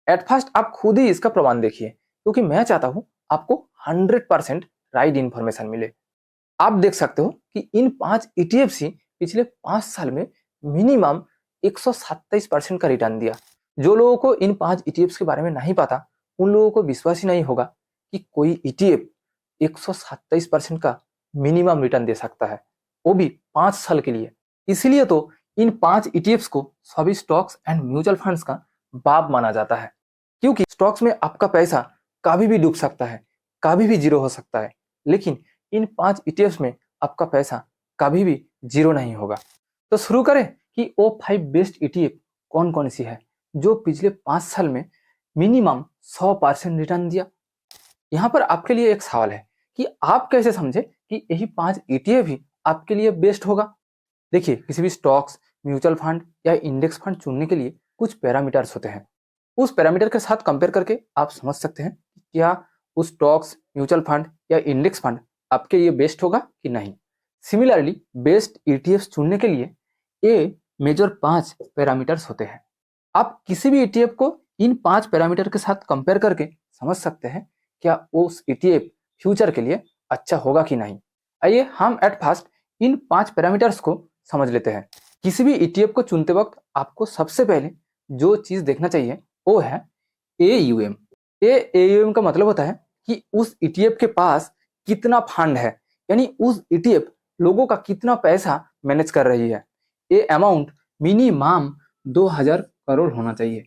At first आप खुद ही इसका प्रमाण देखिए, क्योंकि मैं चाहता हूं आपको 100% राइट इन्फॉर्मेशन मिले। आप देख सकते हो कि इन 5 ईटीएफ ही पिछले 5 साल में मिनिमम 127% का रिटर्न दिया। जो लोगों को इन 5 ईटीएफ के बारे में नहीं पता, उन लोगों को विश्वास ही नहीं होगा कि कोई ईटीएफ 127% का मिनिमम रिटर्न दे सकता है, वो भी 5 साल के लिए। इसीलिए तो इन 5 ईटीएफ को सभी स्टॉक्स एंड म्यूचुअल फंड्स का बाप माना जाता है, क्योंकि स्टॉक्स में आपका पैसा कभी भी डूब सकता है, कभी भी जीरो हो सकता है, लेकिन इन 5 ईटीएफ में आपका पैसा कभी भी जीरो नहीं होगा। तो शुरू करें कि वो 5 बेस्ट ईटीएफ कौन कौन सी है जो पिछले 5 साल में मिनिमम 100% रिटर्न दिया। यहाँ पर आपके लिए एक सवाल है कि आप कैसे समझे कि यही 5 ईटीएफ ही आपके लिए बेस्ट होगा। देखिए, किसी भी स्टॉक्स, म्यूचुअल फंड या इंडेक्स फंड चुनने के लिए कुछ पैरामीटर्स होते हैं। उस पैरामीटर के साथ कंपेयर करके आप समझ सकते हैं कि क्या उस स्टॉक्स, म्यूचुअल फंड या इंडेक्स फंड आपके लिए बेस्ट होगा कि नहीं। सिमिलरली बेस्ट ईटीएफ चुनने के लिए ये मेजर 5 पैरामीटर्स होते हैं। आप किसी भी ईटीएफ को इन 5 पैरामीटर के साथ कंपेयर करके समझ सकते हैं क्या उस ईटीएफ फ्यूचर के लिए अच्छा होगा कि नहीं। आइए हम एट फर्स्ट इन 5 पैरामीटर्स को समझ लेते हैं। किसी भी ईटीएफ को चुनते वक्त आपको सबसे पहले जो चीज देखना चाहिए वो है AUM। AUM का मतलब होता है कि उस ईटीएफ के पास कितना फंड है, यानी उस ईटीएफ लोगों का कितना पैसा मैनेज कर रही है। ये अमाउंट मिनिमम 2000 करोड़ होना चाहिए।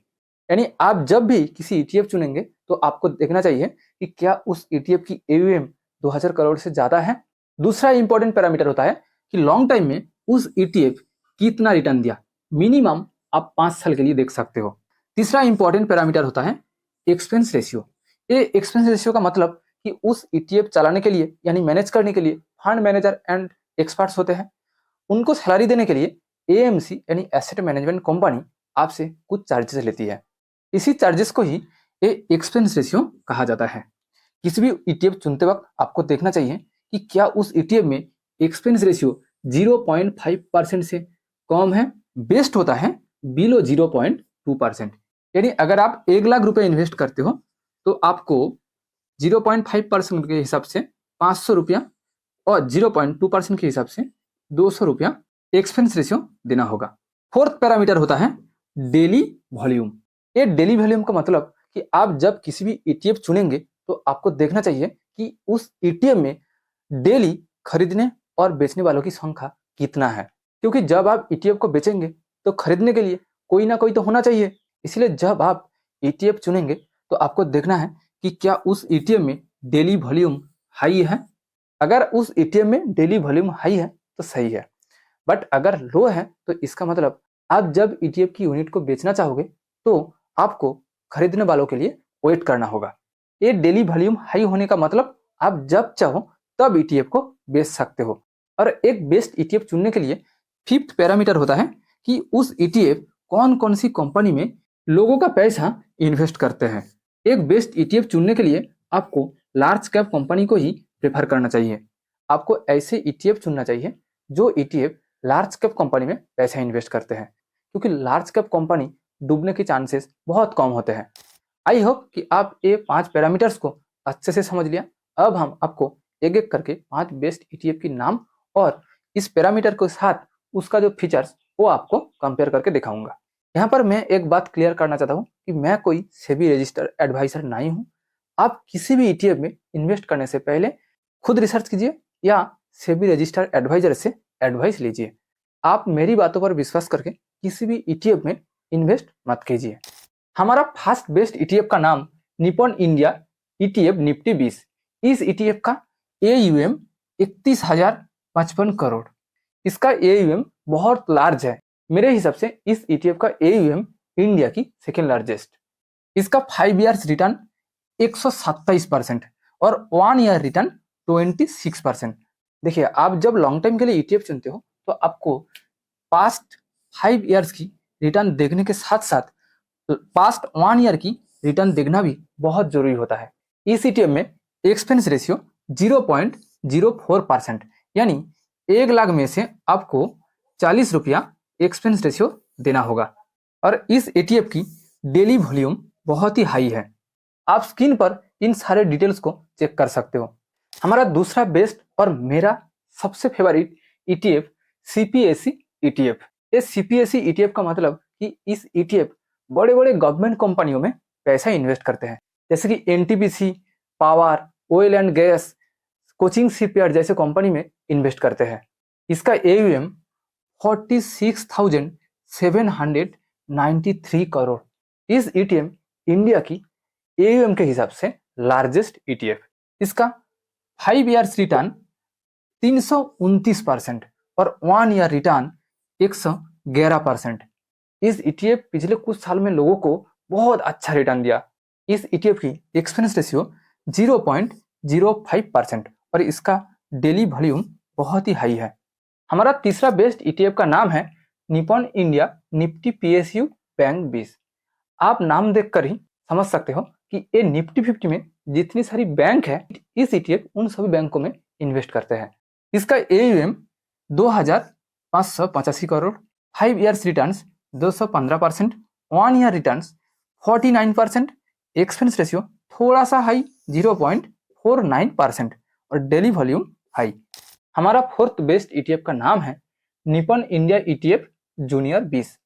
यानी आप जब भी किसी ईटीएफ चुनेंगे तो आपको देखना चाहिए कि क्या उस ईटीएफ की AUM 2000 करोड़ से ज्यादा है। दूसरा इंपॉर्टेंट पैरामीटर होता है कि लॉन्ग टाइम में उस ईटीएफ कितना रिटर्न दिया, मिनिमम आप 5 साल के लिए देख सकते हो। तीसरा इंपॉर्टेंट पैरामीटर होता है एक्सपेंस रेशियो। ये एक्सपेंस रेशियो का मतलब कि उस ईटीएफ चलाने के लिए यानी मैनेज करने के लिए फंड मैनेजर एंड एक्सपर्ट्स होते हैं। उनको सैलरी देने के लिए AMC यानी एसेट मैनेजमेंट कंपनी आपसे कुछ चार्जेस लेती है। इसी चार्जेस को ही एक्सपेंस रेशियो कहा जाता है। किसी भी ईटीएफ चुनते वक्त आपको देखना चाहिए कि क्या उस ईटीएफ में एक्सपेंस रेशियो 0.5% से कम है। बेस्ट होता है बिलो 0.2%। यानी अगर आप 1 लाख रुपए इन्वेस्ट करते हो तो आपको 0.5% के हिसाब से 500 रुपया और 0.2% के हिसाब से 200 रुपया एक्सपेंस रेशियो देना होगा। फोर्थ पैरामीटर होता है डेली वॉल्यूम। ये डेली वॉल्यूम का मतलब कि आप जब किसी भी ईटीएफ चुनेंगे तो आपको देखना चाहिए कि उस ईटीएफ में डेली खरीदने और बेचने वालों की संख्या कितना है, क्योंकि जब आप ईटीएफ को बेचेंगे तो खरीदने के लिए कोई ना कोई तो होना चाहिए। इसलिए जब आप ईटीएफ चुनेंगे तो आपको देखना है कि क्या उस ईटीएफ में डेली वॉल्यूम हाई है। अगर उस ईटीएफ में डेली वॉल्यूम हाई है तो सही है, बट अगर लो है तो इसका मतलब आप जब ईटीएफ की यूनिट को बेचना चाहोगे तो आपको खरीदने वालों के लिए वेट करना होगा। ये डेली वॉल्यूम हाई होने का मतलब आप जब चाहो तब ईटीएफ को बेच सकते हो। और एक बेस्ट ईटीएफ चुनने के लिए फिफ्थ पैरामीटर होता है कि उस ईटीएफ कौन कौन सी कंपनी में लोगों का पैसा इन्वेस्ट करते हैं। एक बेस्ट ईटीएफ चुनने के लिए आपको लार्ज कैप कंपनी को ही प्रेफर करना चाहिए। आपको ऐसे ईटीएफ चुनना चाहिए जो ईटीएफ लार्ज कैप कंपनी में पैसा इन्वेस्ट करते हैं, क्योंकि लार्ज कैप कंपनी डूबने के चांसेस बहुत कम होते हैं। आई होप कि आप ये 5 पैरामीटर्स को अच्छे से समझ लिया। अब हम आपको एक एक करके 5 बेस्ट ईटीएफ की नाम और इस पैरामीटर के साथ उसका जो फीचर्स वो आपको कंपेयर करके दिखाऊंगा। यहाँ पर मैं एक बात क्लियर करना चाहता हूँ कि मैं कोई सेबी रजिस्टर्ड एडवाइजर नहीं हूँ। आप किसी भी ईटीएफ में इन्वेस्ट करने से पहले खुद रिसर्च कीजिए या सेबी रजिस्टर्ड एडवाइजर से एडवाइस लीजिए। आप मेरी बातों पर विश्वास करके किसी भी ईटीएफ में इन्वेस्ट मत कीजिए। हमारा फर्स्ट बेस्ट ईटीएफ का नाम निपॉन इंडिया ईटीएफ निफ्टी 20। इस ईटीएफ का AUM 31,055 करोड़। इसका AUM बहुत लार्ज है। मेरे हिसाब से इस ईटीएफ का AUM इंडिया की सेकेंड लार्जेस्ट। इसका 5 ईयर्स रिटर्न 127% और 1 ईयर रिटर्न 26%। देखिए, आप जब लॉन्ग टाइम के लिए ईटीएफ चुनते हो तो आपको पास्ट 5 ईयर्स की रिटर्न देखने के साथ साथ पास्ट 1 ईयर की रिटर्न देखना भी बहुत जरूरी होता है। इस ईटीएफ में एक्सपेंस रेशियो 0.04%, यानी 1 लाख में से आपको 40 रुपया एक्सपेंस रेशियो देना होगा। और इस ईटीएफ की डेली वॉल्यूम बहुत ही हाई है। आप स्क्रीन पर इन सारे डिटेल्स को चेक कर सकते हो। हमारा दूसरा बेस्ट और मेरा सबसे फेवरेट ETF CPSE ETF। ये CPSE ETF का मतलब कि इस ETF बड़े बड़े गवर्नमेंट कंपनियों में पैसा इन्वेस्ट करते हैं, जैसे कि NTPC, power, oil and gas, coaching shipyard जैसे कंपनी में इन्वेस्ट करते हैं। इसका AUM 46,793 करोड़। इस ETF इंडिया की AUM के हिसाब से लार्जेस्ट ETF। इसका 5 ईयर्स रिटर्न 329% और 1 ईयर रिटर्न 111%। इस ETF पिछले कुछ साल में लोगों को बहुत अच्छा रिटर्न दिया। इस ETF की एक्सपेंस रेशियो 0.05% और इसका डेली वॉल्यूम बहुत ही हाई है। हमारा तीसरा बेस्ट ETF का नाम है Nippon India Nifty PSU bank 20। आप नाम देखकर ही समझ सकते हो कि ये निफ्टी 50 में जितनी सारी बैंक है, इस ETF उन सभी बैंकों में इन्वेस्ट करते हैं। इसका AUM 2,585 crore, 5 years returns 215%, 1 year returns 49%, expense ratio थोड़ा सा हाई 0.49% और डेली वॉल्यूम हाई। हमारा फोर्थ बेस्ट ETF का नाम है निपॉन इंडिया ETF जूनियर 20।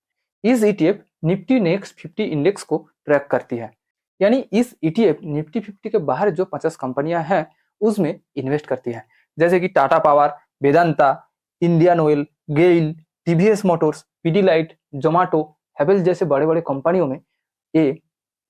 इस ETF निफ्टी नेक्स्ट 50 इंडेक्स को ट्रैक करती है, यानी इस ETF निफ्टी 50 के बाहर जो 50 कंपनियां हैं उसमें इन्वेस्ट करती है, जैसे कि Tata power, Vedanta, Indian oil, GAIL, TVS motors, Pidilite, Zomato, Havells जैसे बड़े बड़े कंपनियों में ये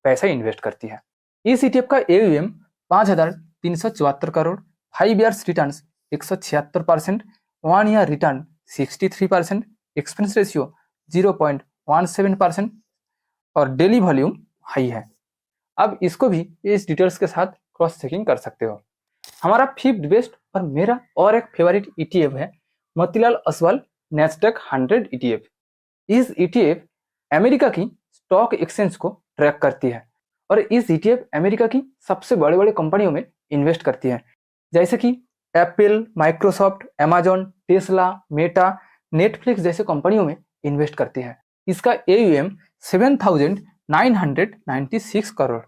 पैसा इन्वेस्ट करती है। इस ETF का AUM 5,374 crore, 5 years return 176%, 1 year return 63%, expense ratio 0.17% और डेली वॉल्यूम हाई है। अब इसको भी इस डिटेल्स के साथ क्रॉस चेकिंग कर सकते हो। हमारा फिफ्थ बेस्ट और मेरा और एक फेवरेट ETF है मोतीलाल ओसवाल नैस्डैक 100 ETF। इस ETF अमेरिका की स्टॉक एक्सचेंज को ट्रैक करती है और इस ETF अमेरिका की सबसे बड़े बड़े कंपनियों में इन्वेस्ट करती है, जैसे कि Apple, Microsoft, Amazon, Tesla, Meta, Netflix जैसे कंपनियों में इन्वेस्ट करती है। इसका AUM 7,996 crore,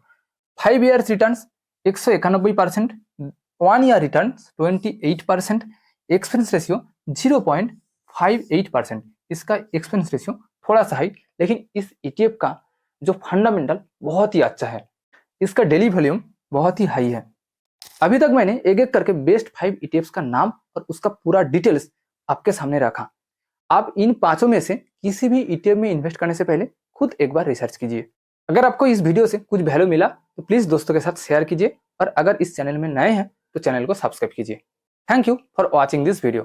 5 years returns 191%, 1 year returns 28%, expense ratio 0.58%। इसका एक्सपेंस रेशियो थोड़ा सा हाई, लेकिन इस ETF का जो फंडामेंटल बहुत ही अच्छा है। इसका डेली वॉल्यूम बहुत ही हाई है। अभी तक मैंने एक एक करके बेस्ट 5 ETFs का नाम और उसका पूरा डिटेल्स आपके सामने रखा। आप इन पांचों में से किसी भी ETF में इन्वेस्ट करने से पहले खुद एक बार रिसर्च कीजिए। अगर आपको इस वीडियो से कुछ वैल्यू मिला तो प्लीज दोस्तों के साथ शेयर कीजिए और अगर इस चैनल में नए हैं तो चैनल को सब्सक्राइब कीजिए। Thank you for watching this video.